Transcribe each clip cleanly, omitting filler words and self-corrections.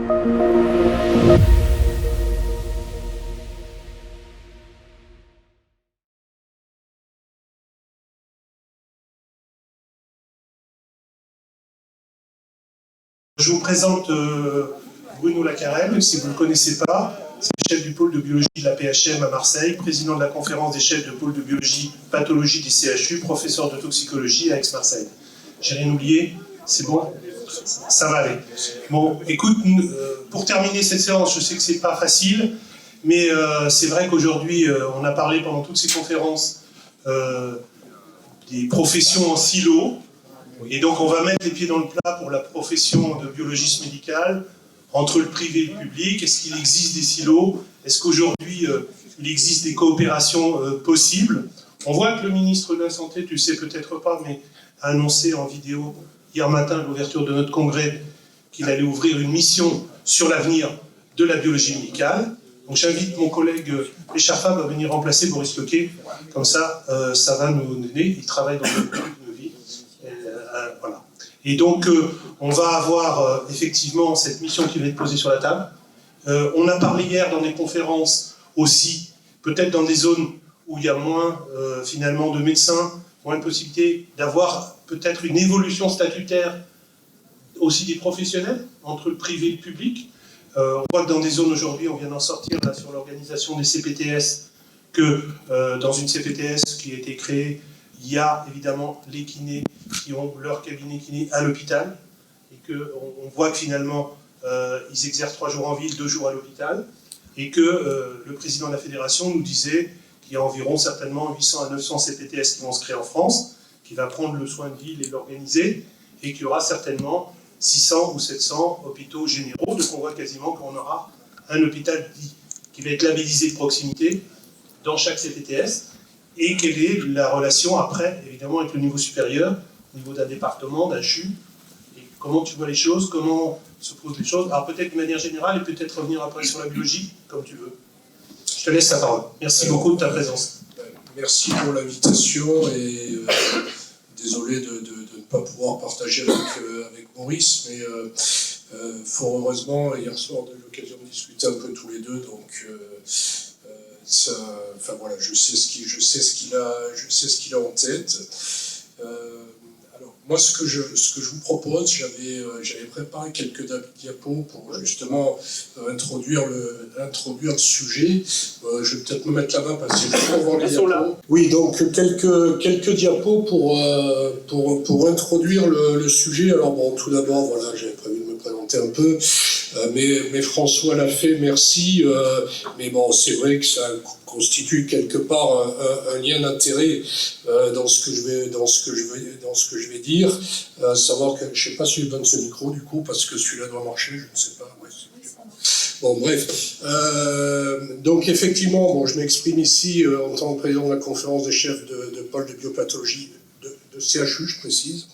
Je vous présente Bruno Lacarelle, si vous ne le connaissez pas, c'est le chef du pôle de biologie de la PHM à Marseille, président de la conférence des chefs de pôle de biologie pathologie du CHU, professeur de toxicologie à Aix-Marseille. J'ai rien oublié? C'est bon? Ça va aller. Bon, écoute, pour terminer cette séance, je sais que c'est pas facile, mais c'est vrai qu'aujourd'hui, on a parlé pendant toutes ces conférences des professions en silo. Et donc on va mettre les pieds dans le plat pour la profession de biologiste médical, entre le privé et le public. Est-ce qu'il existe des silos? Est-ce qu'aujourd'hui il existe des coopérations possibles? On voit que le ministre de la Santé, tu le sais peut-être pas, mais a annoncé en vidéo hier matin à l'ouverture de notre congrès qu'il allait ouvrir une mission sur l'avenir de la biologie médicale. Donc j'invite mon collègue Écharfab à venir remplacer Boris Lequet, comme ça, ça va nous aider. Il travaille dans le voilà. Et donc, on va avoir effectivement cette mission qui va être posée sur la table. On a parlé hier dans des conférences aussi, peut-être dans des zones où il y a moins finalement de médecins, moins de possibilités d'avoir peut-être une évolution statutaire aussi des professionnels entre le privé et le public. On voit que dans des zones aujourd'hui, on vient d'en sortir là, sur l'organisation des CPTS, que dans une CPTS qui a été créée, il y a évidemment les kinés qui ont leur cabinet kiné à l'hôpital et qu'on voit que finalement ils exercent 3 jours en ville, 2 jours à l'hôpital et que le président de la fédération nous disait qu'il y a environ certainement 800 à 900 CPTS qui vont se créer en France, qui va prendre le soin de ville et l'organiser et qu'il y aura certainement 600 ou 700 hôpitaux généraux, donc on voit quasiment qu'on aura un hôpital qui va être labellisé de proximité dans chaque CPTS. Et quelle est la relation après, évidemment, avec le niveau supérieur, au niveau d'un département, d'un CHU, et comment tu vois les choses, comment se posent les choses. Alors peut-être de manière générale, et peut-être revenir après sur la biologie, comme tu veux. Je te laisse la parole. Merci beaucoup de ta présence. Merci pour l'invitation, et désolé de ne pas pouvoir partager avec Maurice, mais fort heureusement, hier soir, on a eu l'occasion de discuter un peu tous les deux, donc... enfin voilà, je sais ce qu'il a en tête. Alors moi, ce que je vous propose, j'avais préparé quelques diapos pour justement introduire le sujet. Je vais peut-être me mettre là-bas parce que je peux voir les diapos. Oui, donc quelques diapos pour introduire le sujet. Alors bon, tout d'abord, voilà, j'avais prévu de me présenter un peu. Mais François l'a fait, merci. Mais bon, c'est vrai que ça constitue quelque part un lien d'intérêt dans ce que je vais dire. Savoir que je ne sais pas si je donne ce micro du coup parce que celui-là doit marcher, je ne sais pas. Ouais, bon, bref. Donc effectivement, bon, je m'exprime ici en tant que président de la conférence des chefs de pôle de biopathologie de CHU, je précise,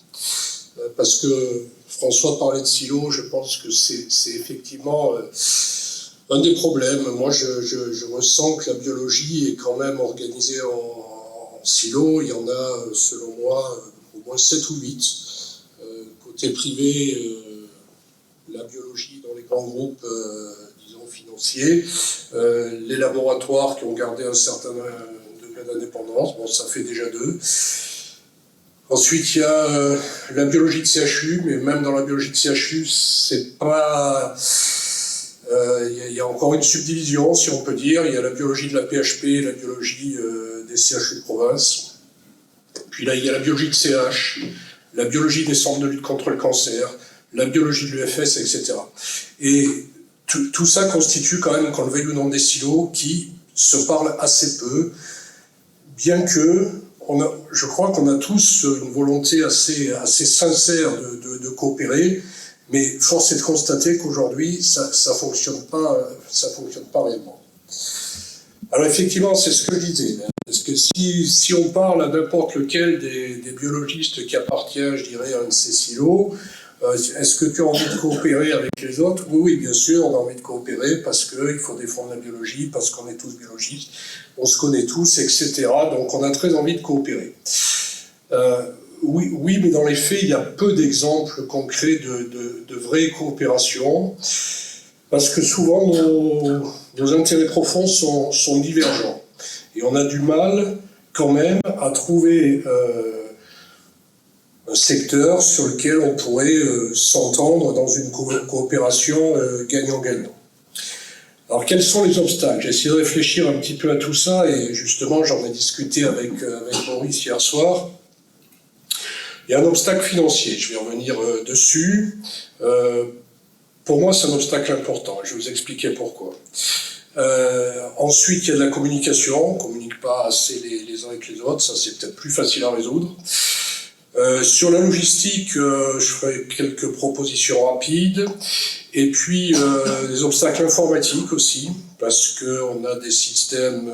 parce que François parlait de silo, je pense que c'est effectivement un des problèmes. Moi, je ressens que la biologie est quand même organisée en silo. Il y en a, selon moi, au moins 7 ou 8. Côté privé, la biologie dans les grands groupes, disons, financiers. Les laboratoires qui ont gardé un certain degré d'indépendance, bon, ça fait déjà 2. Ensuite, il y a la biologie de CHU, mais même dans la biologie de CHU, c'est pas... Il y a encore une subdivision, si on peut dire. Il y a la biologie de la PHP, la biologie des CHU de province. Puis là, il y a la biologie de CH, la biologie des centres de lutte contre le cancer, la biologie de l'UFS, etc. Et tout ça constitue quand même, qu'on le veuille ou non, des silos qui se parlent assez peu, bien que... je crois qu'on a tous une volonté assez sincère de coopérer, mais force est de constater qu'aujourd'hui, ça fonctionne pas réellement. Alors effectivement, c'est ce que je disais, parce que si on parle à n'importe lequel des biologistes qui appartient, je dirais, à un de ces silos, est-ce que tu as envie de coopérer avec les autres? Oui, bien sûr, on a envie de coopérer parce qu'il faut défendre la biologie, parce qu'on est tous biologistes, on se connaît tous, etc. Donc on a très envie de coopérer. Oui, mais dans les faits, il y a peu d'exemples concrets de vraies coopérations. parce que souvent nos intérêts profonds sont divergents. Et on a du mal quand même à trouver un secteur sur lequel on pourrait s'entendre dans une coopération gagnant-gagnant. Alors quels sont les obstacles? J'ai essayé de réfléchir un petit peu à tout ça et justement j'en ai discuté avec Maurice hier soir. Il y a un obstacle financier, je vais revenir dessus. Pour moi c'est un obstacle important, je vais vous expliquer pourquoi. Ensuite il y a de la communication, on ne communique pas assez les uns avec les autres, ça c'est peut-être plus facile à résoudre. Sur la logistique, je ferai quelques propositions rapides. Et puis, des obstacles informatiques aussi, parce qu'on a des systèmes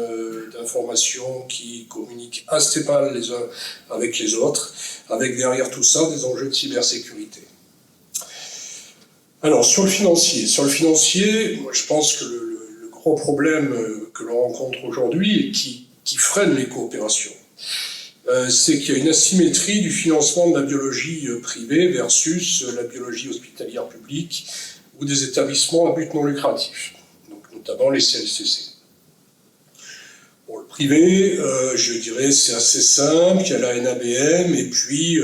d'information qui communiquent assez mal les uns avec les autres, avec derrière tout ça des enjeux de cybersécurité. Alors, sur le financier, moi, je pense que le gros problème que l'on rencontre aujourd'hui et qui freine les coopérations, c'est qu'il y a une asymétrie du financement de la biologie privée versus la biologie hospitalière publique ou des établissements à but non lucratif, donc notamment les CLCC. Bon, le privé, je dirais, c'est assez simple, il y a la NABM, et puis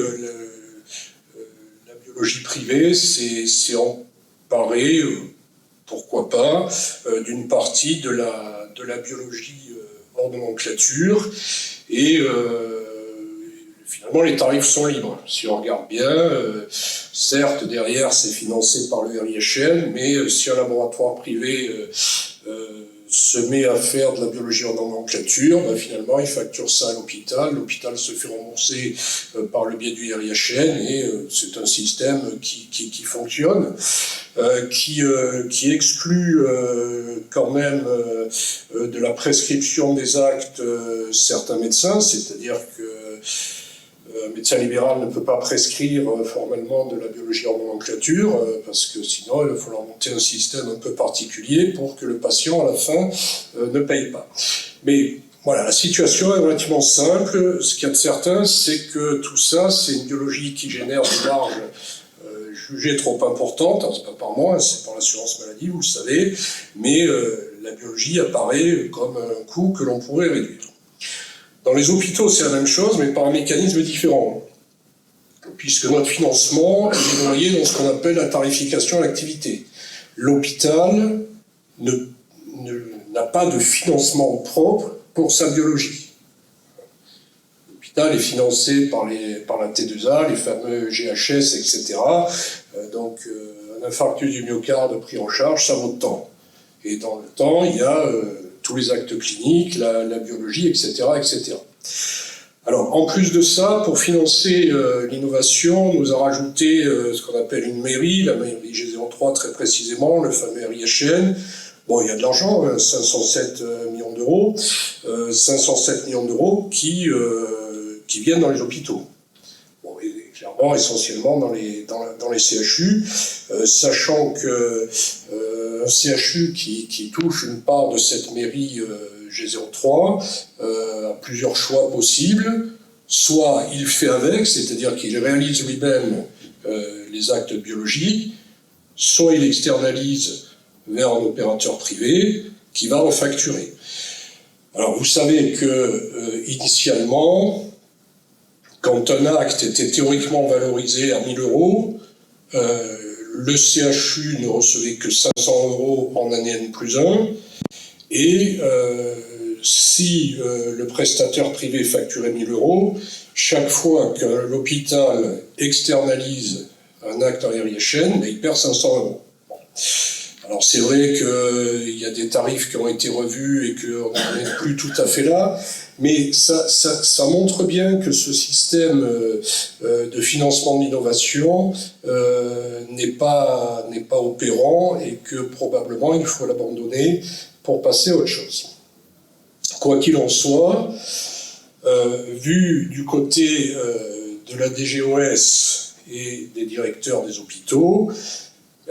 la biologie privée, c'est emparé, pourquoi pas, d'une partie de la biologie hors nomenclature, et finalement, les tarifs sont libres. Si on regarde bien, certes, derrière, c'est financé par le RIHN, mais si un laboratoire privé se met à faire de la biologie en nomenclature, ben, finalement, il facture ça à l'hôpital. L'hôpital se fait rembourser par le biais du RIHN, et c'est un système qui fonctionne, qui exclut quand même de la prescription des actes certains médecins, c'est-à-dire que un médecin libéral ne peut pas prescrire formellement de la biologie en nomenclature, parce que sinon il va falloir monter un système un peu particulier pour que le patient, à la fin, ne paye pas. Mais voilà, la situation est relativement simple. Ce qu'il y a de certain, c'est que tout ça, c'est une biologie qui génère des marges jugées trop importantes. Alors, c'est pas par moi, c'est par l'assurance maladie, vous le savez, mais la biologie apparaît comme un coût que l'on pourrait réduire. Dans les hôpitaux, c'est la même chose, mais par un mécanisme différent, puisque notre financement est noyé dans ce qu'on appelle la tarification à l'activité. L'hôpital n'a pas de financement propre pour sa biologie. L'hôpital est financé par la T2A, les fameux GHS, etc. Donc, un infarctus du myocarde pris en charge, ça vaut de temps. Et dans le temps, il y a tous les actes cliniques, la biologie, etc., etc. Alors, en plus de ça, pour financer l'innovation, on nous a rajouté ce qu'on appelle une mairie, la mairie G03 très précisément, le fameux RIHN. Bon, il y a de l'argent, 507 millions d'euros, 507 millions d'euros qui viennent dans les hôpitaux. Bon, et clairement, essentiellement dans les CHU, sachant que un CHU qui touche une part de cette mairie G03 a plusieurs choix possibles. Soit il fait avec, c'est-à-dire qu'il réalise lui-même les actes de biologie, soit il externalise vers un opérateur privé qui va refacturer. Alors vous savez que initialement, quand un acte était théoriquement valorisé à 1 000 euros, le CHU ne recevait que 500 euros en année N+1, et si le prestataire privé facturait 1 000 euros, chaque fois que l'hôpital externalise un acte en RIHN, il perd 500 euros. Bon. Alors c'est vrai qu'il y a des tarifs qui ont été revus et qu'on n'est plus tout à fait là, mais ça montre bien que ce système de financement de l'innovation n'est pas opérant et que probablement il faut l'abandonner pour passer à autre chose. Quoi qu'il en soit, vu du côté de la DGOS et des directeurs des hôpitaux,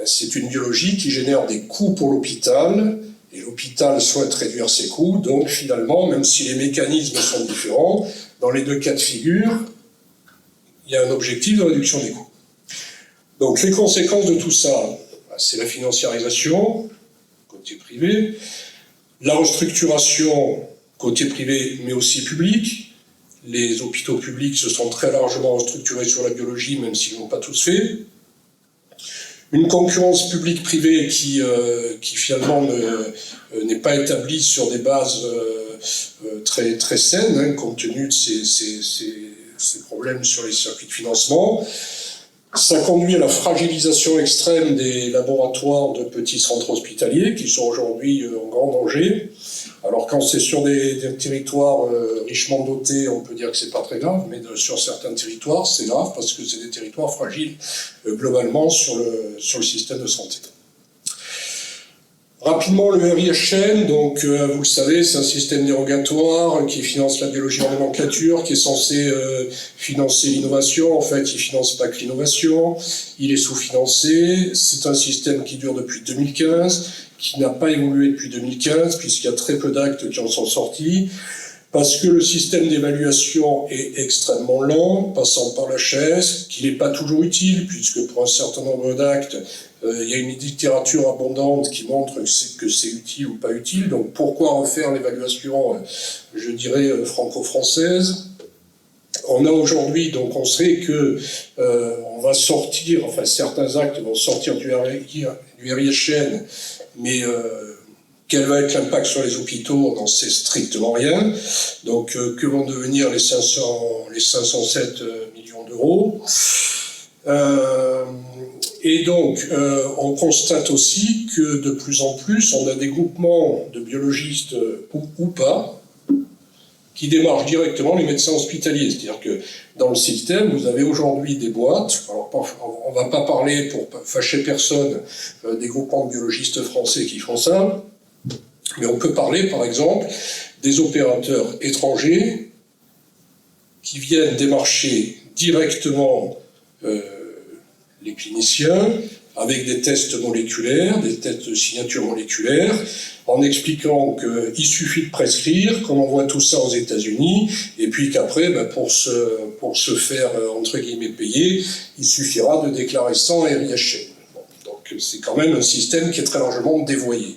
c'est une biologie qui génère des coûts pour l'hôpital, et l'hôpital souhaite réduire ses coûts, donc finalement, même si les mécanismes sont différents, dans les deux cas de figure, il y a un objectif de réduction des coûts. Donc les conséquences de tout ça, c'est la financiarisation, côté privé, la restructuration côté privé mais aussi public. Les hôpitaux publics se sont très largement restructurés sur la biologie, même s'ils ne l'ont pas tous fait. Une concurrence publique-privée qui finalement n'est pas établie sur des bases très, très saines, hein, compte tenu de ces problèmes sur les circuits de financement. Ça conduit à la fragilisation extrême des laboratoires de petits centres hospitaliers qui sont aujourd'hui en grand danger. Alors quand c'est sur des territoires richement dotés, on peut dire que c'est pas très grave, mais sur certains territoires, c'est grave parce que c'est des territoires fragiles globalement sur le système de santé. Rapidement, le RIHN, donc vous le savez, c'est un système dérogatoire qui finance la biologie en nomenclature, qui est censé financer l'innovation. En fait, il ne finance pas que l'innovation, il est sous-financé. C'est un système qui dure depuis 2015, qui n'a pas évolué depuis 2015, puisqu'il y a très peu d'actes qui en sont sortis, parce que le système d'évaluation est extrêmement lent, passant par la chaise, qu'il n'est pas toujours utile, puisque pour un certain nombre d'actes, il y a une littérature abondante qui montre que c'est utile ou pas utile. Donc pourquoi refaire l'évaluation, je dirais, franco-française? On a aujourd'hui, donc on sait que on va sortir, enfin certains actes vont sortir du RIHN, mais quel va être l'impact sur les hôpitaux? On n'en sait strictement rien. Donc que vont devenir les 507 millions d'euros? Et donc, on constate aussi que de plus en plus, on a des groupements de biologistes ou pas qui démarchent directement les médecins hospitaliers. C'est-à-dire que dans le système, vous avez aujourd'hui des boîtes, alors on ne va pas parler pour fâcher personne des groupements de biologistes français qui font ça, mais on peut parler par exemple des opérateurs étrangers qui viennent démarcher directement les cliniciens, avec des tests moléculaires, des tests de signature moléculaire, en expliquant qu'il suffit de prescrire, qu'on envoie tout ça aux États-Unis, et puis qu'après, pour se faire, entre guillemets, payer, il suffira de déclarer ça en RIHN. Bon, donc c'est quand même un système qui est très largement dévoyé.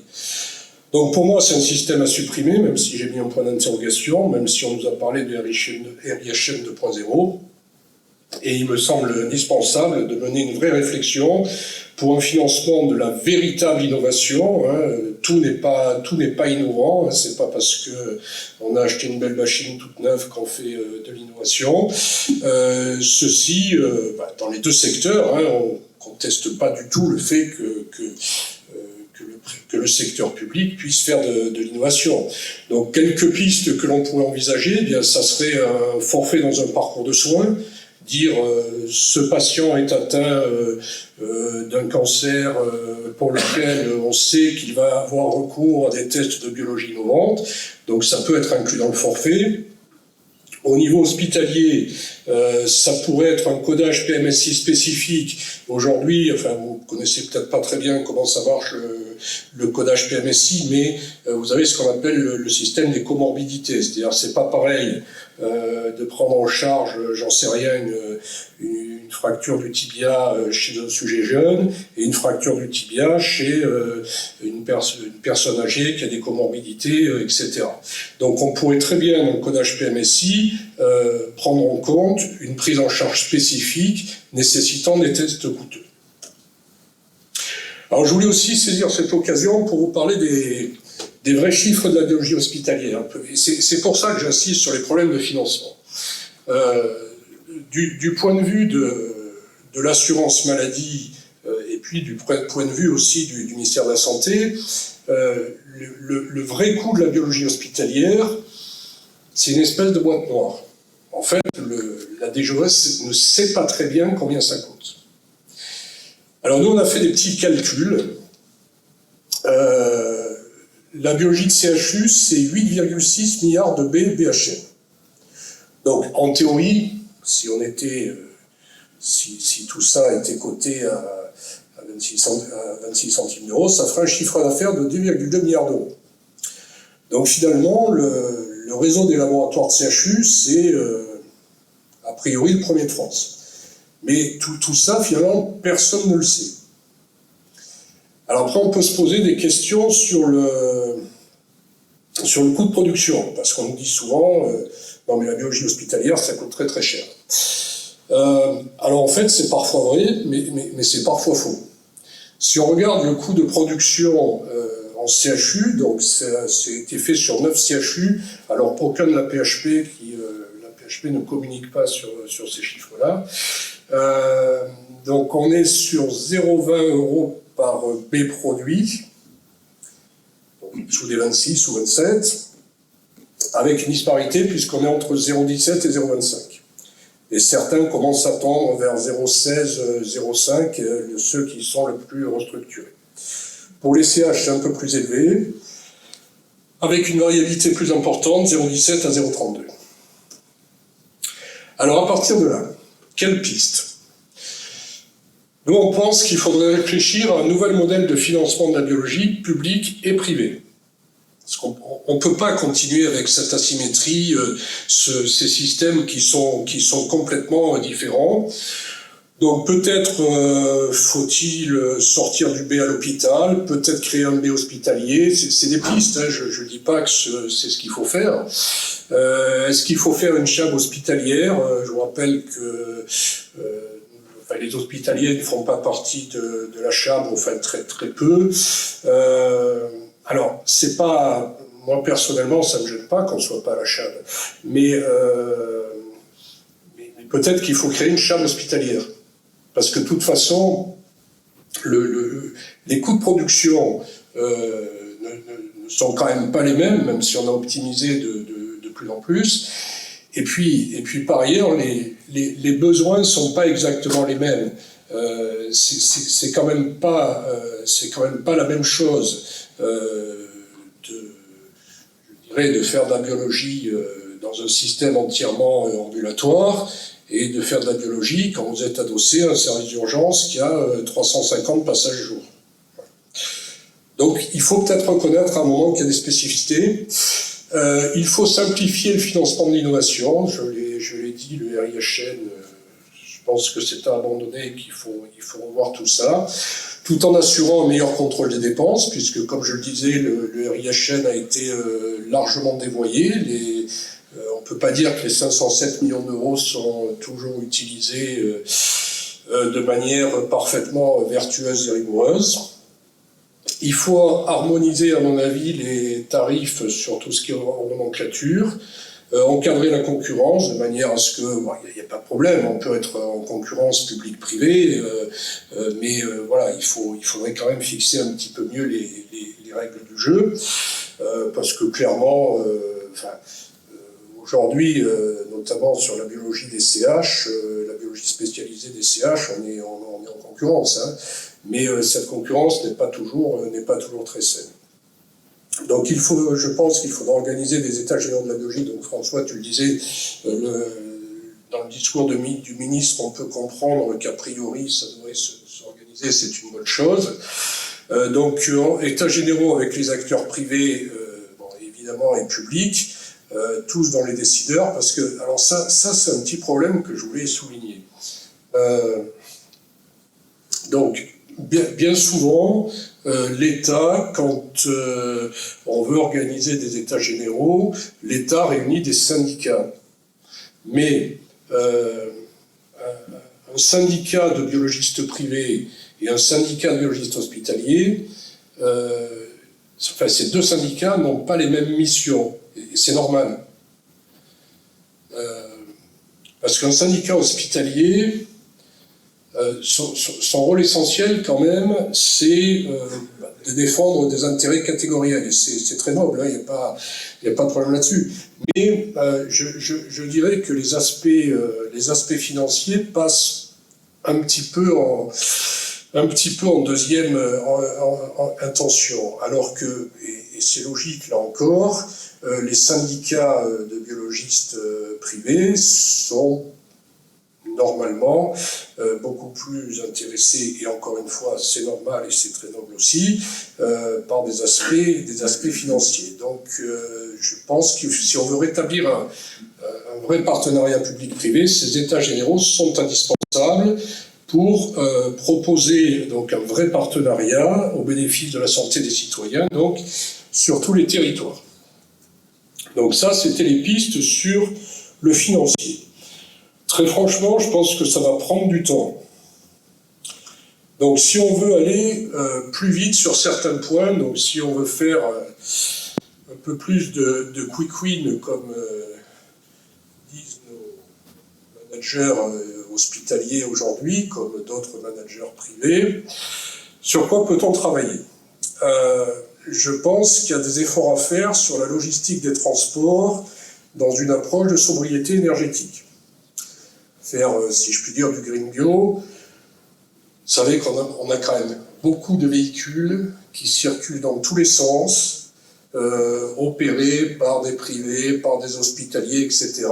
Donc pour moi, c'est un système à supprimer, même si j'ai mis un point d'interrogation, même si on nous a parlé de RIHN 2.0, et il me semble indispensable de mener une vraie réflexion pour un financement de la véritable innovation. Hein. Tout n'est pas innovant. Hein. C'est pas parce que on a acheté une belle machine toute neuve qu'on fait de l'innovation. Ceci, dans les deux secteurs, hein, on conteste pas du tout le fait que le secteur public puisse faire de l'innovation. Donc quelques pistes que l'on pourrait envisager, eh bien ça serait un forfait dans un parcours de soins. Dire ce patient est atteint d'un cancer pour lequel on sait qu'il va avoir recours à des tests de biologie innovante, donc ça peut être inclus dans le forfait. Au niveau hospitalier, ça pourrait être un codage PMSI spécifique. Aujourd'hui, enfin vous connaissez peut-être pas très bien comment ça marche le codage PMSI, mais vous avez ce qu'on appelle le système des comorbidités, c'est-à-dire c'est pas pareil de prendre en charge, j'en sais rien, une fracture du tibia chez un sujet jeune et une fracture du tibia chez une personne âgée qui a des comorbidités, etc. Donc on pourrait très bien, dans le codage PMSI, prendre en compte une prise en charge spécifique nécessitant des tests coûteux. Alors je voulais aussi saisir cette occasion pour vous parler des vrais chiffres de la biologie hospitalière. Un peu. Et c'est pour ça que j'insiste sur les problèmes de financement. Du point de vue de l'assurance maladie et puis du point de vue aussi du ministère de la Santé, le vrai coût de la biologie hospitalière, c'est une espèce de boîte noire. En fait, la DGOS ne sait pas très bien combien ça coûte. Alors nous, on a fait des petits calculs. La biologie de CHU, c'est 8,6 milliards de BHN. Donc, en théorie, si tout ça était coté à 26 centimes d'euros, ça ferait un chiffre d'affaires de 2,2 milliards d'euros. Donc finalement, le réseau des laboratoires de CHU, c'est a priori le premier de France. Mais tout ça, finalement, personne ne le sait. Alors après, on peut se poser des questions sur le coût de production, parce qu'on nous dit souvent, non mais la biologie hospitalière, ça coûte très très cher. Alors en fait, c'est parfois vrai, mais c'est parfois faux. Si on regarde le coût de production en CHU, donc c'est été fait sur 9 CHU, alors aucun de la PHP, la PHP ne communique pas sur ces chiffres-là. Donc on est sur 0,20 € par B produit, sous des 26 ou 27, avec une disparité puisqu'on est entre 0,17 et 0,25. Et certains commencent à tendre vers 0,16, 0,5, ceux qui sont le plus restructurés. Pour les CH, c'est un peu plus élevé, avec une variabilité plus importante, 0,17 à 0,32. Alors à partir de là, quelle piste ? Nous, on pense qu'il faudrait réfléchir à un nouvel modèle de financement de la biologie, public et privé. Parce qu'on ne peut pas continuer avec cette asymétrie, ces systèmes qui sont complètement différents. Donc peut-être faut-il sortir du B à l'hôpital, peut-être créer un B hospitalier, c'est des pistes, hein, je ne dis pas que c'est ce qu'il faut faire. Est-ce qu'il faut faire une chab hospitalière ? Je vous rappelle que les hospitaliers ne font pas partie de la chab, enfin très très peu. Alors, c'est pas, moi personnellement, ça me gêne pas qu'on soit pas à la chab, mais peut-être qu'il faut créer une chab hospitalière. Parce que de toute façon, les coûts de production ne sont quand même pas les mêmes, même si on a optimisé de plus en plus. Et puis par ailleurs, les besoins ne sont pas exactement les mêmes. C'est quand même pas la même chose de faire de la biologie dans un système entièrement ambulatoire et de faire de la biologie quand vous êtes adossé à un service d'urgence qui a 350 passages jour. Donc il faut peut-être reconnaître à un moment qu'il y a des spécificités. Il faut simplifier le financement de l'innovation. Je l'ai dit, le RIHN, je pense que c'est à abandonner et qu'il faut revoir tout ça, tout en assurant un meilleur contrôle des dépenses, puisque, comme je le disais, le RIHN a été largement dévoyé. On ne peut pas dire que les 507 millions d'euros sont toujours utilisés de manière parfaitement vertueuse et rigoureuse. Il faut harmoniser, à mon avis, les tarifs sur tout ce qui est en nomenclature, encadrer la concurrence de manière à ce que, il n'y a pas de problème, on peut être en concurrence publique-privée, mais voilà, il faudrait quand même fixer un petit peu mieux les règles du jeu, parce que clairement, aujourd'hui, notamment sur la biologie des CH, la biologie spécialisée des CH, on est en concurrence, hein, mais cette concurrence n'est pas toujours très saine. Donc je pense qu'il faudra organiser des états généraux de la biologie. Donc François, tu le disais, dans le discours du ministre, on peut comprendre qu'a priori ça devrait s'organiser, c'est une bonne chose. Donc états généraux avec les acteurs privés, évidemment, et publics, tous dans les décideurs, parce que, alors ça c'est un petit problème que je voulais souligner. Donc, bien souvent, l'État, quand on veut organiser des états généraux, l'État réunit des syndicats. Mais un syndicat de biologistes privés et un syndicat de biologistes hospitaliers, ces deux syndicats n'ont pas les mêmes missions. Et c'est normal. Parce qu'un syndicat hospitalier, son rôle essentiel quand même, c'est de défendre des intérêts catégoriels. Et c'est très noble, hein, il n'y a pas de problème là-dessus. Mais je dirais que les aspects financiers passent un petit peu en deuxième intention. Alors que, et c'est logique là encore, les syndicats de biologistes privés sont normalement beaucoup plus intéressés, et encore une fois c'est normal et c'est très noble aussi, par des aspects financiers. Donc je pense que si on veut rétablir un vrai partenariat public-privé, ces états généraux sont indispensables pour proposer donc un vrai partenariat au bénéfice de la santé des citoyens, donc sur tous les territoires. Donc ça, c'était les pistes sur le financier. Très franchement, je pense que ça va prendre du temps. Donc si on veut aller plus vite sur certains points, donc si on veut faire un peu plus de quick win, comme disent nos managers hospitaliers aujourd'hui, comme d'autres managers privés, sur quoi peut-on travailler ? Je pense qu'il y a des efforts à faire sur la logistique des transports dans une approche de sobriété énergétique. Faire, si je puis dire, du green bio. Vous savez qu'on a quand même beaucoup de véhicules qui circulent dans tous les sens, opérés par des privés, par des hospitaliers, etc.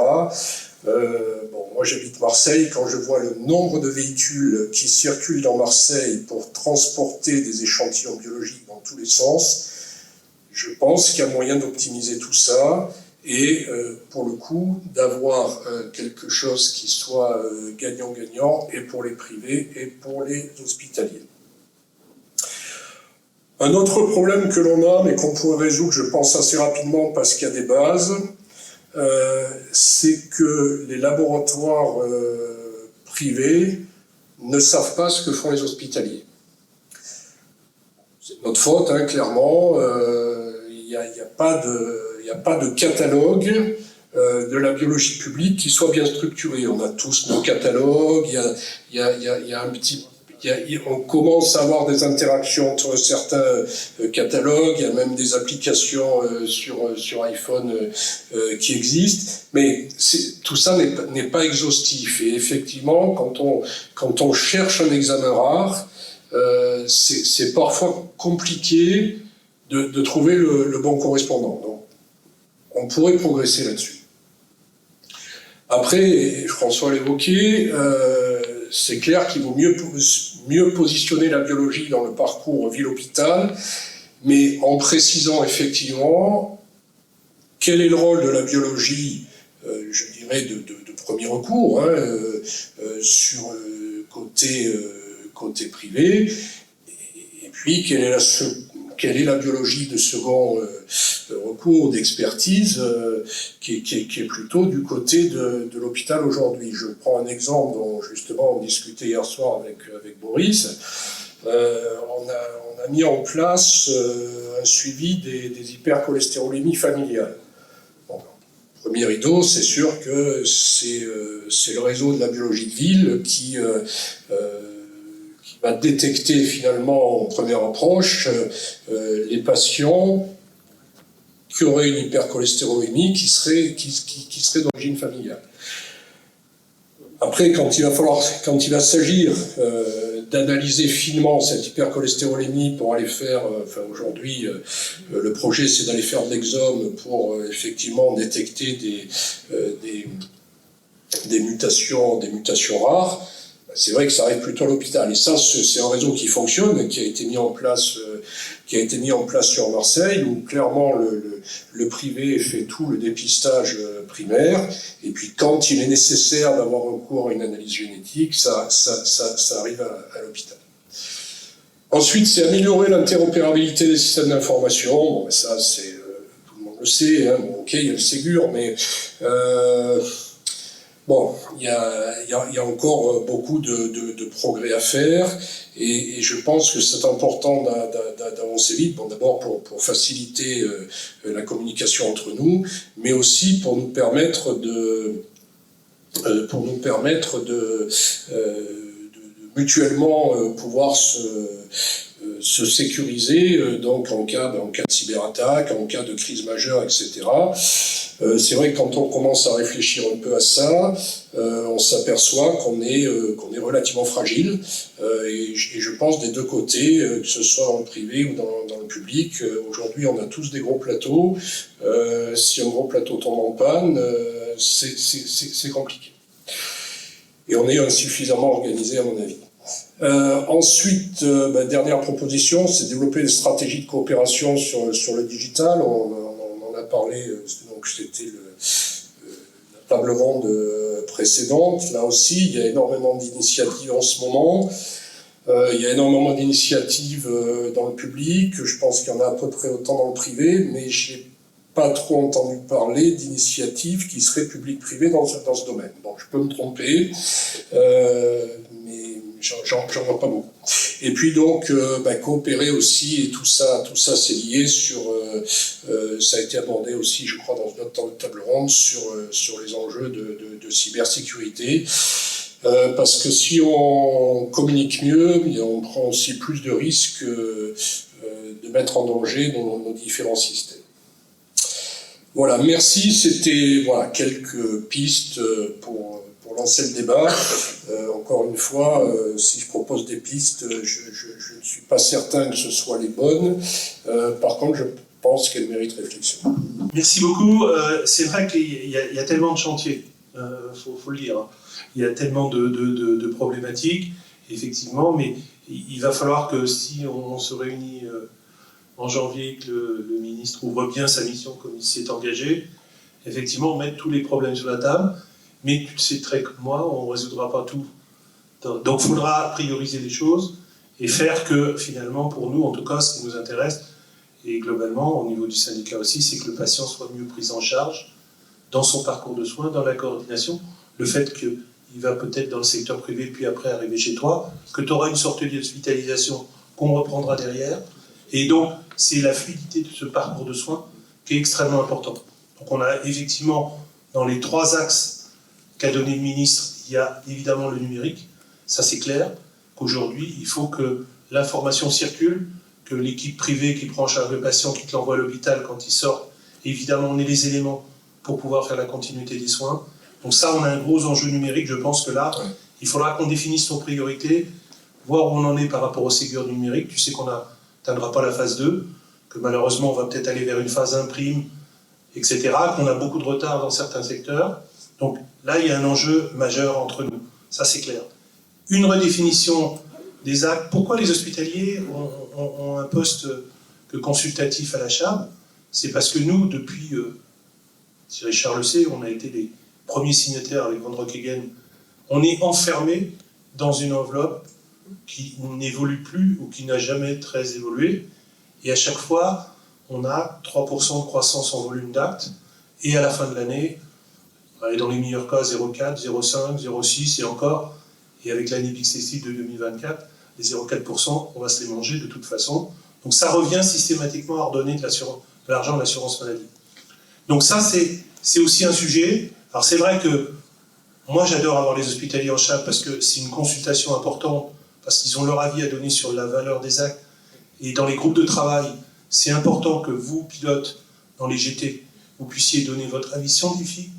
Moi j'habite Marseille, quand je vois le nombre de véhicules qui circulent dans Marseille pour transporter des échantillons biologiques dans tous les sens, je pense qu'il y a moyen d'optimiser tout ça et pour le coup d'avoir quelque chose qui soit gagnant-gagnant et pour les privés et pour les hospitaliers. Un autre problème que l'on a, mais qu'on pourrait résoudre, je pense, assez rapidement parce qu'il y a des bases, c'est que les laboratoires privés ne savent pas ce que font les hospitaliers. C'est notre faute, hein, clairement. Il n'y a pas de catalogue de la biologie publique qui soit bien structuré. On a tous nos catalogues, on commence à avoir des interactions entre certains catalogues, il y a même des applications sur iPhone qui existent, mais tout ça n'est pas exhaustif. Et effectivement, quand on cherche un examen rare, c'est parfois compliqué de trouver le bon correspondant. Donc, on pourrait progresser là-dessus. Après, et François l'évoquait, c'est clair qu'il vaut mieux positionner la biologie dans le parcours ville-hôpital, mais en précisant effectivement quel est le rôle de la biologie, je dirais, de premier recours, sur côté privé, et puis quelle est la biologie de second recours, d'expertise, qui est plutôt du côté de l'hôpital aujourd'hui. Je prends un exemple dont justement on discutait hier soir avec Boris. On a mis en place un suivi des hypercholestérolémies familiales. Bon, premier rideau, c'est sûr que c'est le réseau de la biologie de ville qui va détecter finalement en première approche les patients qui auraient une hypercholestérolémie qui serait d'origine familiale. Après, quand il va s'agir d'analyser finement cette hypercholestérolémie pour aller faire, aujourd'hui, le projet c'est d'aller faire de l'exome pour effectivement détecter des mutations rares. C'est vrai que ça arrive plutôt à l'hôpital. Et ça, c'est un réseau qui fonctionne, qui a été mis en place sur Marseille, où clairement le privé fait tout le dépistage primaire. Et puis quand il est nécessaire d'avoir recours à une analyse génétique, ça arrive à l'hôpital. Ensuite, c'est améliorer l'interopérabilité des systèmes d'information. Bon, ça, tout le monde le sait. Hein. Bon, ok, il y a le Ségur, mais bon, il y a encore beaucoup de progrès à faire et je pense que c'est important d'avancer vite. Bon, d'abord pour faciliter la communication entre nous, mais aussi pour nous permettre de mutuellement pouvoir se sécuriser donc en cas de cyberattaque, en cas de crise majeure, etc. C'est vrai que quand on commence à réfléchir un peu à ça, on s'aperçoit qu'on est relativement fragile et je pense des deux côtés, que ce soit dans le privé ou dans le public. Aujourd'hui, on a tous des gros plateaux. Si un gros plateau tombe en panne, c'est compliqué. Et on est insuffisamment organisé, à mon avis. Ensuite, dernière proposition, c'est développer des stratégies de coopération sur le digital. On en a parlé, donc c'était la table ronde précédente. Là aussi, il y a énormément d'initiatives en ce moment. Il y a énormément d'initiatives dans le public. Je pense qu'il y en a à peu près autant dans le privé, mais je n'ai pas trop entendu parler d'initiatives qui seraient publiques-privées dans ce domaine. Donc je peux me tromper, mais j'en vois pas beaucoup. Et puis donc coopérer aussi, et tout ça c'est lié sur, ça a été abordé aussi, je crois, dans notre table ronde sur les enjeux de cybersécurité. Parce que si on communique mieux, on prend aussi plus de risques de mettre en danger nos différents systèmes. Voilà, merci. C'était quelques pistes pour lancer le débat. Encore une fois, si je propose des pistes, je ne suis pas certain que ce soient les bonnes. Par contre, je pense qu'elles méritent réflexion. Merci beaucoup. C'est vrai qu'il y a tellement de chantiers, faut le dire. Il y a tellement de problématiques, effectivement, mais il va falloir que si on se réunit en janvier, que le ministre ouvre bien sa mission comme il s'y est engagé, effectivement, mettre tous les problèmes sur la table, mais tu le sais très comme moi, on ne résoudra pas tout. Donc il faudra prioriser les choses et faire que, finalement, pour nous, en tout cas, ce qui nous intéresse, et globalement, au niveau du syndicat aussi, c'est que le patient soit mieux pris en charge dans son parcours de soins, dans la coordination. Le fait qu'il va peut-être dans le secteur privé, puis après arriver chez toi, que tu auras une sorte d'hospitalisation qu'on reprendra derrière. Et donc, c'est la fluidité de ce parcours de soins qui est extrêmement importante. Donc on a effectivement, dans les 3 axes qu'a donné le ministre, il y a évidemment le numérique. Ça, c'est clair qu'aujourd'hui, il faut que l'information circule, que l'équipe privée qui prend en charge le patient, qui te l'envoie à l'hôpital quand il sort, évidemment, on ait les éléments pour pouvoir faire la continuité des soins. Donc ça, on a un gros enjeu numérique. Je pense que là, il faudra qu'on définisse nos priorités, voir où on en est par rapport au Ségur du numérique. Tu sais qu'on n'atteindra pas la phase 2, que malheureusement, on va peut-être aller vers une phase 1', etc., qu'on a beaucoup de retard dans certains secteurs. Donc là, il y a un enjeu majeur entre nous. Ça, c'est clair. Une redéfinition des actes. Pourquoi les hospitaliers ont un poste consultatif à la CHAB? C'est parce que nous, depuis, si Richard le sait, on a été les premiers signataires avec Van Rockegen, on est enfermé dans une enveloppe qui n'évolue plus ou qui n'a jamais très évolué. Et à chaque fois, on a 3% de croissance en volume d'actes. Et à la fin de l'année, dans les meilleurs cas, 0,4, 0,5, 0,6 et encore. Et avec l'année bixestive de 2024, les 0,4%, on va se les manger de toute façon. Donc ça revient systématiquement à redonner de l'argent à l'assurance maladie. Donc ça, c'est aussi un sujet. Alors c'est vrai que moi, j'adore avoir les hospitaliers en CHAB parce que c'est une consultation importante, parce qu'ils ont leur avis à donner sur la valeur des actes. Et dans les groupes de travail, c'est important que vous, pilotes, dans les GT, vous puissiez donner votre avis scientifique.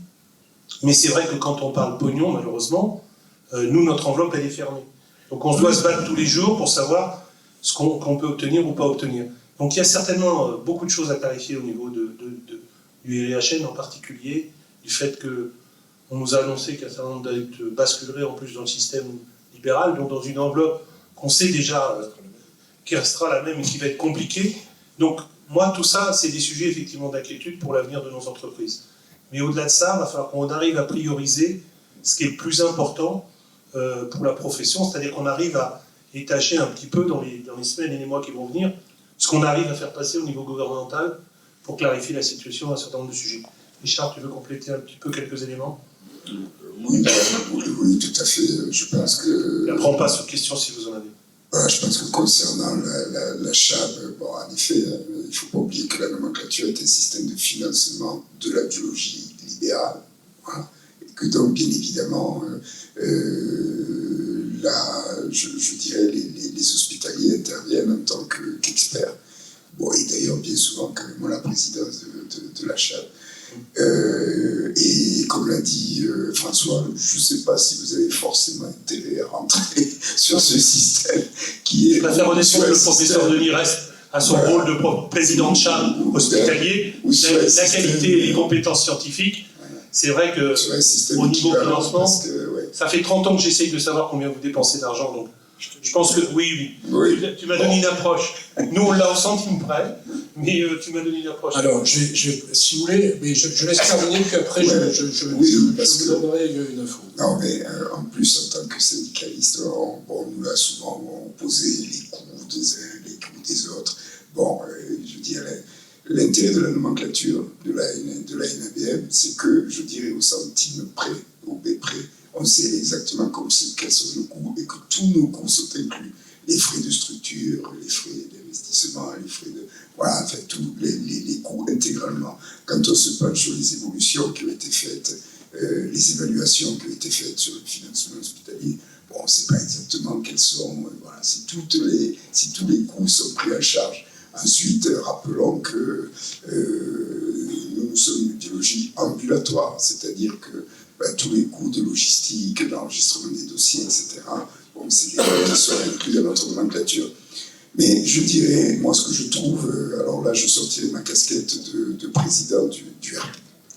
Mais c'est vrai que quand on parle pognon, malheureusement, nous, notre enveloppe, elle est fermée. Donc on doit se battre tous les jours pour savoir ce qu'on peut obtenir ou pas obtenir. Donc il y a certainement beaucoup de choses à clarifier au niveau du RIHN en particulier, du fait qu'on nous a annoncé qu'un certain nombre d'actes basculeraient en plus dans le système libéral, donc dans une enveloppe qu'on sait déjà qui restera la même et qui va être compliquée. Donc moi, tout ça, c'est des sujets effectivement d'inquiétude pour l'avenir de nos entreprises. Mais au-delà de ça, il va falloir qu'on arrive à prioriser ce qui est le plus important pour la profession, c'est-à-dire qu'on arrive à étager un petit peu dans les semaines et les mois qui vont venir ce qu'on arrive à faire passer au niveau gouvernemental pour clarifier la situation à un certain nombre de sujets. Richard, tu veux compléter un petit peu quelques éléments? Oui, tout à fait. Je pense que... Et après, on passe aux questions si vous en avez. Voilà, je pense que concernant la CHAB, bon, en effet, il ne faut pas oublier que la nomenclature est un système de financement de la biologie libérale. Voilà. Et que donc, bien évidemment, là, je dirais, les hospitaliers interviennent en tant qu'experts. Bon, et d'ailleurs, bien souvent, quand même, la présidence de la CHAB. Et comme l'a dit François, je ne sais pas si vous avez forcément intérêt à rentrer sur ce système qui est... Je préfère redescendre que le professeur Denis reste à son rôle de président de CHAB hospitalier. La qualité et les compétences scientifiques, c'est vrai que au niveau financement, ça fait 30 ans que j'essaye de savoir combien vous dépensez d'argent, donc Je pense que oui. Tu m'as donné une approche. Nous, on l'a au centime près, mais tu m'as donné une approche. Alors, si vous voulez, mais je laisse terminer, puis après, je vous donnerai une info. Non, mais en plus, en tant que syndicaliste, nous là, souvent, on posait les coûts des uns, les coûts des autres. Je dirais, l'intérêt de la nomenclature de la NABM, c'est que, je dirais, au centime près, au B près, on sait exactement quels sont nos coûts et que tous nos coûts sont inclus. Les frais de structure, les frais d'investissement, les frais de... Voilà, enfin, tous les coûts intégralement. Quand on se penche sur les évolutions qui ont été faites, les évaluations qui ont été faites sur le financement hospitalier, on ne sait pas exactement quels sont... voilà, si tous les coûts sont pris en charge. Ensuite, rappelons que nous sommes une biologie ambulatoire, c'est-à-dire que tous les coûts de logistique, d'enregistrement des dossiers, etc., c'est des coûts qui sont inclus dans notre nomenclature. Mais je dirais, moi, ce que je trouve, alors là, je sortirai ma casquette de président du RP.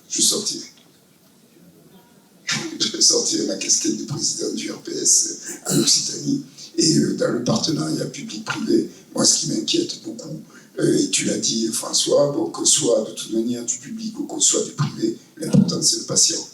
Je sortirai ma casquette de président du RPS en Occitanie. Et dans le partenariat public-privé, moi, ce qui m'inquiète beaucoup, et tu l'as dit, François, qu'on soit de toute manière du public ou qu'on soit du privé, l'important, c'est le patient.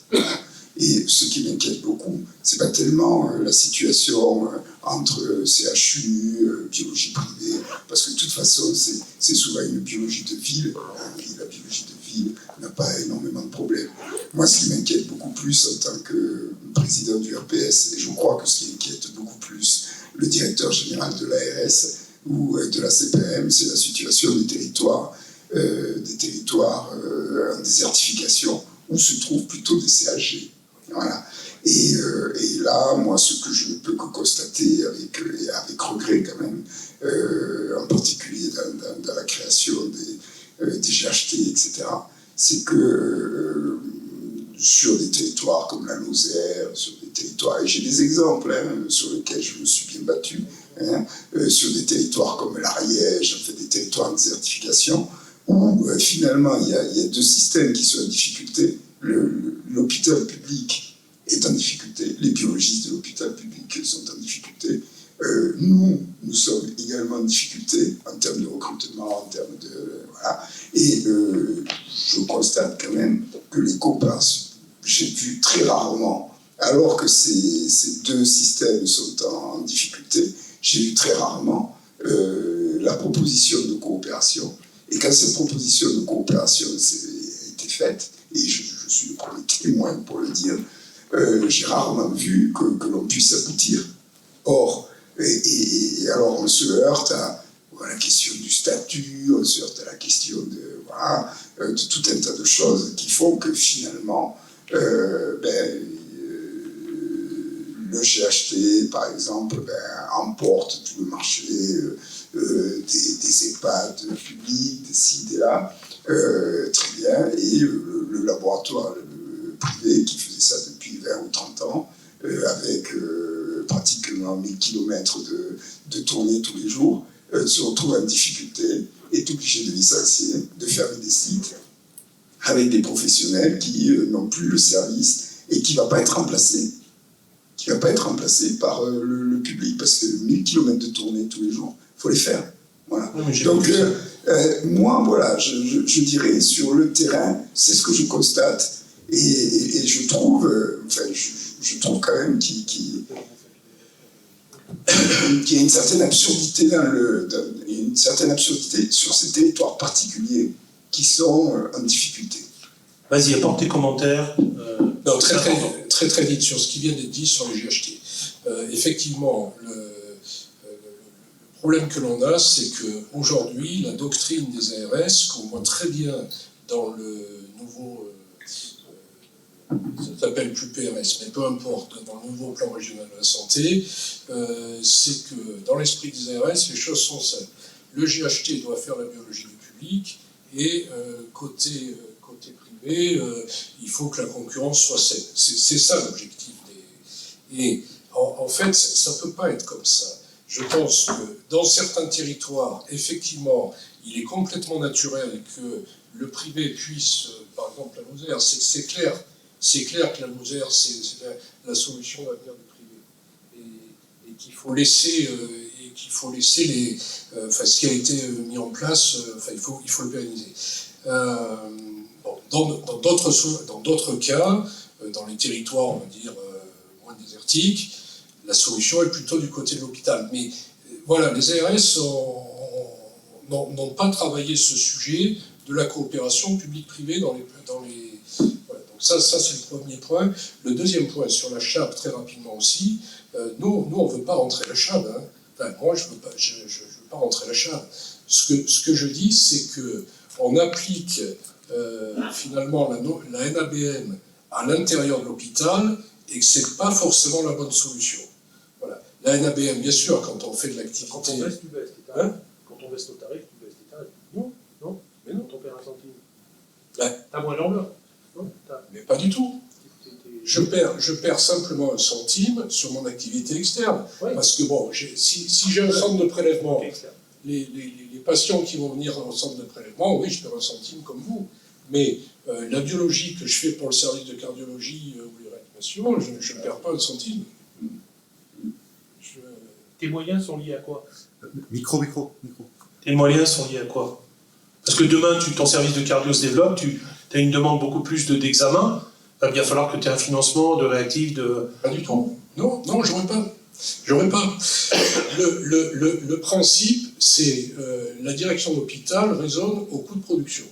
Et ce qui m'inquiète beaucoup, c'est pas tellement la situation entre CHU, biologie privée, parce que de toute façon, c'est souvent une biologie de ville, et la biologie de ville n'a pas énormément de problèmes. Moi, ce qui m'inquiète beaucoup plus en tant que président du RPS, et je crois que ce qui inquiète beaucoup plus le directeur général de l'ARS ou de la CPM, c'est la situation des territoires en désertification, où se trouvent plutôt des CHG. Voilà. Et là, moi, ce que je ne peux que constater avec regret quand même, en particulier dans la création des GHT, etc., c'est que sur des territoires comme la Lozère, sur des territoires, et j'ai des exemples sur lesquels je me suis bien battu, sur des territoires comme l'Ariège, en fait, des territoires en désertification, où finalement il y a deux systèmes qui sont en difficulté. L'hôpital public est en difficulté, les biologistes de l'hôpital public sont en difficulté. Nous sommes également en difficulté en termes de recrutement, en termes de... Voilà. Et je constate quand même que les copains, j'ai vu très rarement, alors que ces deux systèmes sont en difficulté, j'ai vu très rarement la proposition de coopération. Et quand cette proposition de coopération a été faite, et je suis le premier témoin pour le dire, j'ai rarement vu que l'on puisse aboutir. Or, et alors on se heurte à la question du statut, on se heurte à la question de tout un tas de choses qui font que finalement, le GHT, par exemple, emporte tout le marché des EHPAD publics, des ci, des là, très bien, et le laboratoire privé qui faisait ça depuis 20 ou 30 ans, avec pratiquement 1000 km de tournée tous les jours, se retrouve en difficulté, est obligé de licencier, de fermer des sites, avec des professionnels qui n'ont plus le service et qui ne va pas être remplacé. Qui ne va pas être remplacé par le public, parce que 1000 km de tournée tous les jours, il faut les faire. Voilà. Donc, moi, voilà, je dirais, sur le terrain, c'est ce que je constate, et je trouve, je trouve quand même qu'il y a une certaine absurdité une certaine absurdité sur ces territoires particuliers qui sont en difficulté. Vas-y, apporte tes commentaires. Non, très vite sur ce qui vient d'être dit sur les GHT. Effectivement, le problème que l'on a, c'est qu'aujourd'hui, la doctrine des ARS, qu'on voit très bien dans le nouveau, ça s'appelle plus PRS, mais peu importe, dans le nouveau plan régional de la santé, c'est que dans l'esprit des ARS, les choses sont simples. Le GHT doit faire la biologie du public, et côté privé, il faut que la concurrence soit saine. C'est ça l'objectif. Et en fait, ça ne peut pas être comme ça. Je pense que dans certains territoires, effectivement, il est complètement naturel que le privé puisse, par exemple la Lozère, c'est clair que la Lozère, c'est la solution d'avenir du privé. Et qu'il faut laisser les, ce qui a été mis en place, il faut le pérenniser. Bon, dans d'autres cas, dans les territoires, on va dire, moins désertiques, la solution est plutôt du côté de l'hôpital. Mais voilà, les ARS n'ont pas travaillé ce sujet de la coopération publique-privée dans les voilà. Donc ça c'est le premier point. Le deuxième point, sur la CHAB, très rapidement aussi, nous on ne veut pas rentrer la CHAB. Hein. Enfin, moi, je ne veux pas rentrer la CHAB. Ce que je dis, c'est qu'on applique finalement la NABM à l'intérieur de l'hôpital et que ce n'est pas forcément la bonne solution. Voilà. La NABM, bien sûr, quand on fait de l'activité... Quand on baisse, tu baisses tes tarifs. Quand on baisse nos tarifs, tu baisses tes tarifs. Non, mais non, t'en perds un centime. Ouais. T'as moins d'enveloppe. Mais pas du tout. Je perds simplement un centime sur mon activité externe. Oui. Parce que bon, si j'ai un centre de prélèvement, les patients qui vont venir au centre de prélèvement, oui, je perds un centime comme vous. Mais la biologie que je fais pour le service de cardiologie ou les réanimations, je ne perds pas un centime. Tes moyens sont liés à quoi? Micro. Tes moyens sont liés à quoi? Parce que demain, ton service de cardio se développe, tu as une demande beaucoup plus d'examens, il va bien falloir que tu aies un financement de réactifs, de... Pas du tout. Non, j'aurais pas. Le principe, c'est la direction d'hôpital raisonne au coût de production.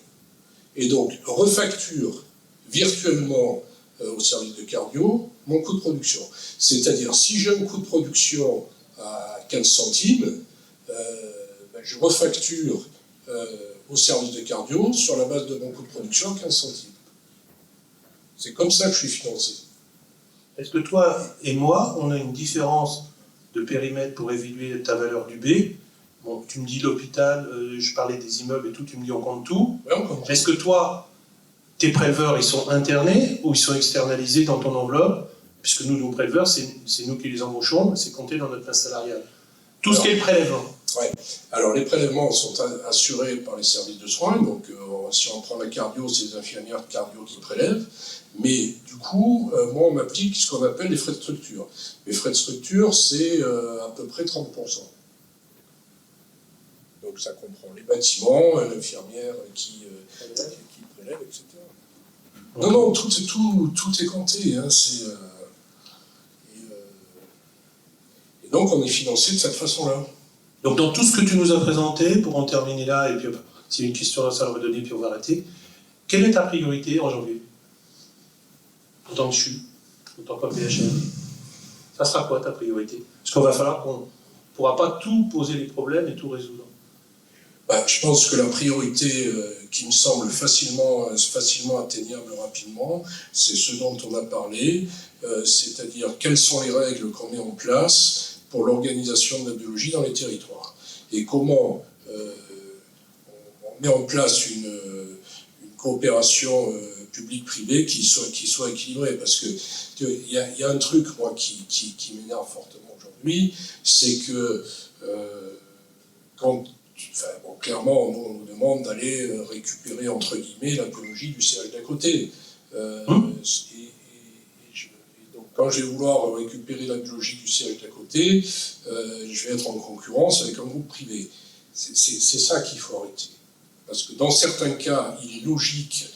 Et donc, refacture virtuellement au service de cardio mon coût de production. C'est-à-dire, si j'ai un coût de production à 15 centimes, je refacture au service de cardio sur la base de mon coût de production à 15 centimes. C'est comme ça que je suis financé. Est-ce que toi et moi, on a une différence de périmètre pour évaluer ta valeur du B? Bon, tu me dis l'hôpital, je parlais des immeubles et tout, tu me dis on compte tout. Ouais, on compte. Est-ce que toi, tes préleveurs, ils sont internés ou ils sont externalisés dans ton enveloppe? Puisque nous, nos préleveurs, c'est nous qui les embauchons, c'est compté dans notre masse salariale. Tout ce qui est le prélèvement. Ouais. Alors les prélèvements sont assurés par les services de soins, donc si on prend la cardio, c'est les infirmières de cardio qui prélèvent, mais du coup, moi on m'applique ce qu'on appelle les frais de structure. Les frais de structure, c'est à peu près 30%. Donc ça comprend les bâtiments, l'infirmière qui prélève, etc. Non, tout est compté, hein, et donc on est financé de cette façon-là. Donc dans tout ce que tu nous as présenté, pour en terminer là, et puis s'il y a une question là, ça va redonner, puis on va arrêter. Quelle est ta priorité en janvier? En tant que CHU, en tant que PHL, ça sera quoi ta priorité? Parce qu'on va falloir qu'on ne pourra pas tout poser les problèmes et tout résoudre. Je pense que la priorité qui me semble facilement atteignable rapidement, c'est ce dont on a parlé, c'est-à-dire quelles sont les règles qu'on met en place pour l'organisation de la biologie dans les territoires. Et comment on met en place une coopération publique-privée qui soit équilibrée. Parce qu'il y a un truc, moi, qui m'énerve fortement aujourd'hui, c'est que clairement, on nous demande d'aller récupérer, entre guillemets, la biologie du CH d'à côté. Donc, quand je vais vouloir récupérer la biologie du CH d'à côté, je vais être en concurrence avec un groupe privé. C'est ça qu'il faut arrêter. Parce que dans certains cas, il est logique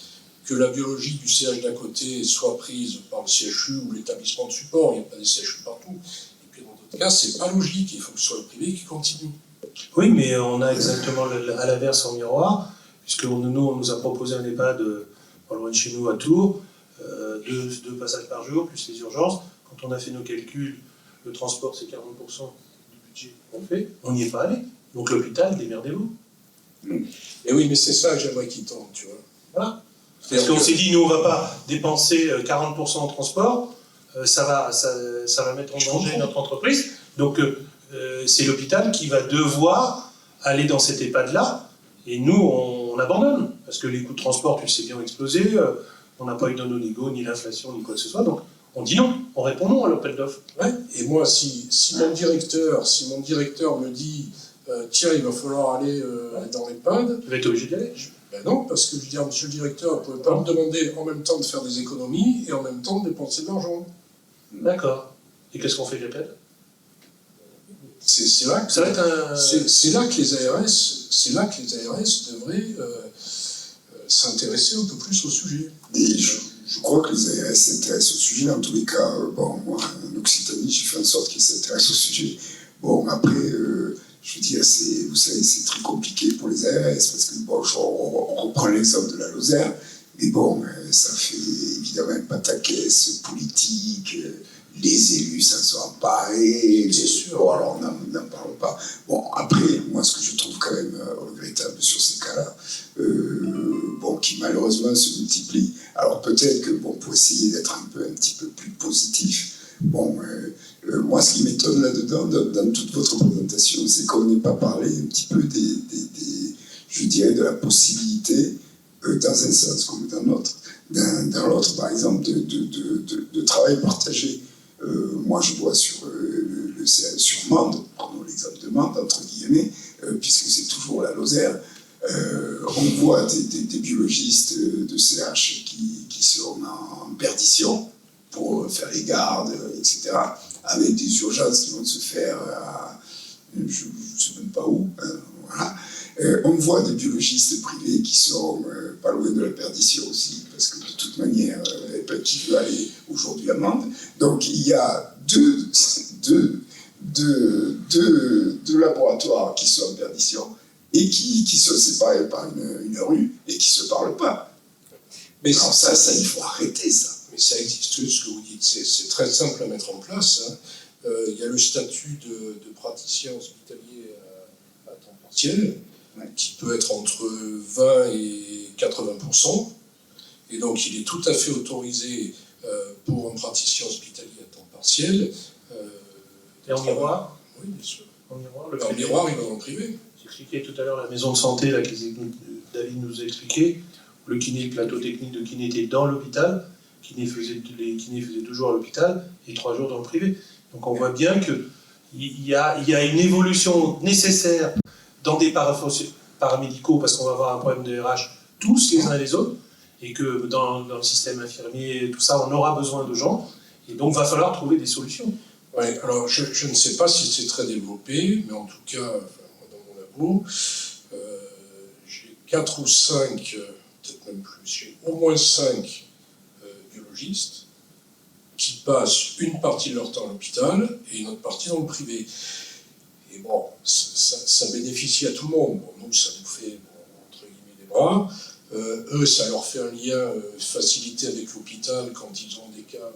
que la biologie du CH d'à côté soit prise par le CHU ou l'établissement de support, il n'y a pas des CHU partout. Et puis dans d'autres cas, c'est pas logique, il faut que ce soit le privé qui continue. Oui, mais on a exactement à l'inverse en miroir, puisque nous, on nous a proposé un EHPAD pas loin de chez nous à Tours, deux passages par jour, plus les urgences. Quand on a fait nos calculs, le transport c'est 40% du budget qu'on fait, on n'y est pas allé. Donc l'hôpital, démerdez-vous. Et oui, mais c'est ça que j'aimerais qu'il tombe, tu vois. Voilà. Parce qu'on s'est dit, nous on ne va pas dépenser 40% en transport, ça va mettre en danger notre entreprise. Donc c'est l'hôpital qui va devoir aller dans cet EHPAD-là, et nous, on abandonne, parce que les coûts de transport, tu le sais bien, ont explosé, on n'a pas eu dans nos négos, ni l'inflation, ni quoi que ce soit, donc on dit non, on répond non à l'appel d'offres. Ouais. Et moi, si mon directeur me dit, tiens, il va falloir aller dans l'EHPAD, Tu vas être obligé d'y aller. Ben non, parce que je veux dire, monsieur le directeur, vous ne pouvez pas me demander en même temps de faire des économies et en même temps de dépenser de l'argent. D'accord. Et qu'est-ce qu'on fait de l'appel? C'est là Ça va être un... c'est là que les ARS, devraient s'intéresser un peu plus au sujet. Et je crois que les ARS s'intéressent au sujet. En tous les cas, bon, moi, en Occitanie, j'ai fait en sorte qu'ils s'intéressent au sujet. Bon, après, je veux dire, vous savez, c'est très compliqué pour les ARS, parce que, bon, on reprend l'exemple de la Lozère, mais bon, ça fait évidemment un pataquès politique, les élus s'en sont emparés, C'est sûr. Bon, alors on n'en parle pas. Bon, après, moi, ce que je trouve quand même regrettable sur ces cas-là, bon, qui malheureusement se multiplient. Alors peut-être que, bon, pour essayer d'être un petit peu plus positif, bon, moi, ce qui m'étonne là-dedans, dans toute votre présentation, c'est qu'on n'ait pas parlé un petit peu je dirais, de la possibilité, dans un sens comme dans l'autre, dans l'autre, par exemple, de travail partagé. Moi, je vois sur Mende, prenons l'exemple de Mende, entre guillemets, puisque c'est toujours la Lozère, on voit des biologistes de CH qui sont en perdition pour faire les gardes, etc., avec des urgences qui vont se faire je ne sais même pas où. Voilà. On voit des biologistes privés qui sont pas loin de la perdition aussi, parce que de toute manière, qui veut aller aujourd'hui à Mende. Donc il y a deux laboratoires qui sont en perdition et qui sont séparés par une rue et qui ne se parlent pas. Mais alors ça, il faut arrêter ça. Mais ça existe, ce que vous dites, c'est très simple à mettre en place. Hein. Il y a le statut de praticien hospitalier à temps partiel, qui peut être entre 20 et 80%. Et donc, il est tout à fait autorisé pour un praticien hospitalier à temps partiel. Et en miroir? Oui, bien sûr. En miroir, En miroir, il va en privé. J'expliquais tout à l'heure la maison de santé, là, David nous a expliqué. Le kiné, le plateau technique de kiné était dans l'hôpital. Les kinés faisaient toujours à l'hôpital et 3 jours dans le privé. Donc on voit bien qu'il y a une évolution nécessaire dans des paramédicaux, parce qu'on va avoir un problème de RH tous les uns les autres, et que dans le système infirmier, tout ça, on aura besoin de gens, et donc il va falloir trouver des solutions. Oui, alors je ne sais pas si c'est très développé, mais en tout cas, moi, dans mon labo, j'ai 4 ou 5, peut-être même plus, j'ai au moins 5 biologistes qui passent une partie de leur temps à l'hôpital et une autre partie dans le privé. Et bon, ça bénéficie à tout le monde. Bon, nous, ça nous fait, entre guillemets, des bras. Eux, ça leur fait un lien facilité avec l'hôpital quand ils ont des cas un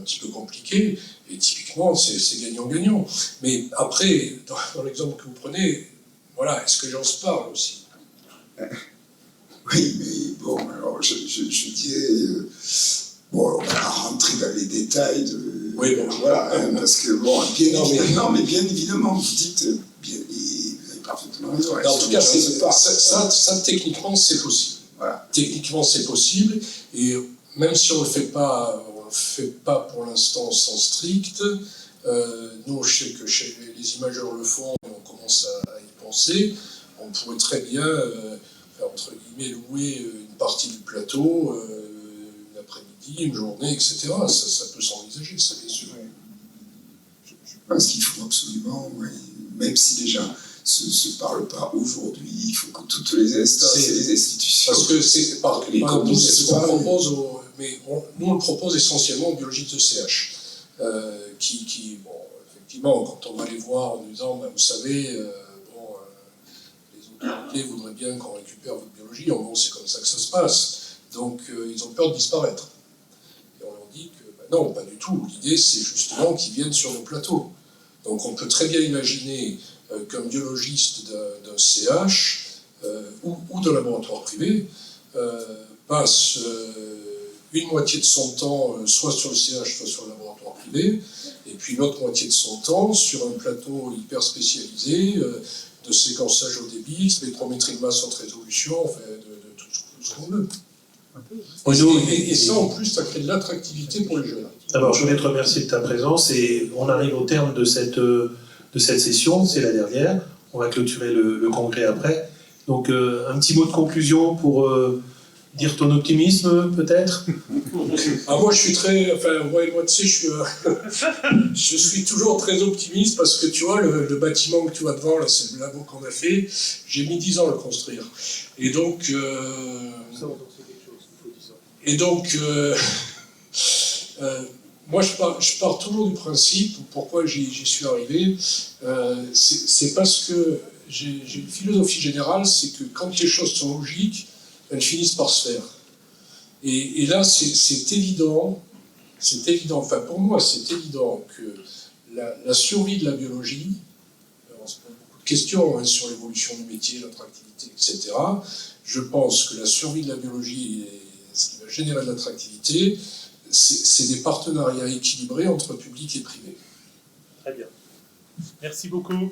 petit peu compliqués. Et typiquement, c'est gagnant-gagnant. Mais après, dans l'exemple que vous prenez, voilà, est-ce que j'en se parle aussi? Oui, mais bon, alors je dirais, bon, on va rentrer dans les détails oui, bon, voilà, hein, parce que bon, mais bien évidemment, vous dites, vous avez parfaitement raison. En tout cas, ça, techniquement, c'est possible. Voilà. Techniquement, c'est possible, et même si on ne le fait pas pour l'instant sans strict, nous, je sais que les imageurs le font, et on commence à y penser, on pourrait très bien, entre guillemets, louer une partie du plateau, une après-midi, une journée, etc. Ça peut s'envisager, ça, bien sûr. Je pense qu'il faut absolument, même si les gens ne se parlent pas aujourd'hui, il faut que toutes les instances et les institutions... Parce que c'est ce qu'on propose, mais nous on le propose essentiellement aux biologistes de CH, qui bon, effectivement, quand on va les voir en disant, vous savez, les autorités voudraient bien qu'on récupère votre biologie, en gros c'est comme ça que ça se passe. Donc ils ont peur de disparaître. Et on leur dit que non, pas du tout. L'idée c'est justement qu'ils viennent sur nos plateaux. Donc on peut très bien imaginer qu'un biologiste d'un CH ou d'un laboratoire privé passe une moitié de son temps soit sur le CH, soit sur le laboratoire privé, et puis l'autre moitié de son temps sur un plateau hyper spécialisé de séquençage au débit, spectrométrie de masse haute résolution, enfin, de tout ce qu'on veut. Et ça, en plus, ça crée de l'attractivité pour les jeunes. D'abord, je voulais te remercier de ta présence, et on arrive au terme de cette session, c'est la dernière. On va clôturer le congrès après. Donc, un petit mot de conclusion pour dire ton optimisme, peut-être? Ah, moi, je suis très. Enfin, moi, tu sais, je suis toujours très optimiste parce que tu vois, le bâtiment que tu vois devant, là, c'est le labo qu'on a fait. J'ai mis 10 ans à le construire. Et donc. Ça, on sait quelque chose, il faut dire ça. Et donc. Moi, je pars toujours du principe, pourquoi j'y suis arrivé, c'est parce que j'ai une philosophie générale, c'est que quand les choses sont logiques, elles finissent par se faire. Et là, c'est évident, enfin pour moi, c'est évident que la survie de la biologie, on se pose beaucoup de questions hein, sur l'évolution du métier, l'attractivité, etc. Je pense que la survie de la biologie et ce qui va générer de l'attractivité, c'est des partenariats équilibrés entre public et privé. Très bien. Merci beaucoup.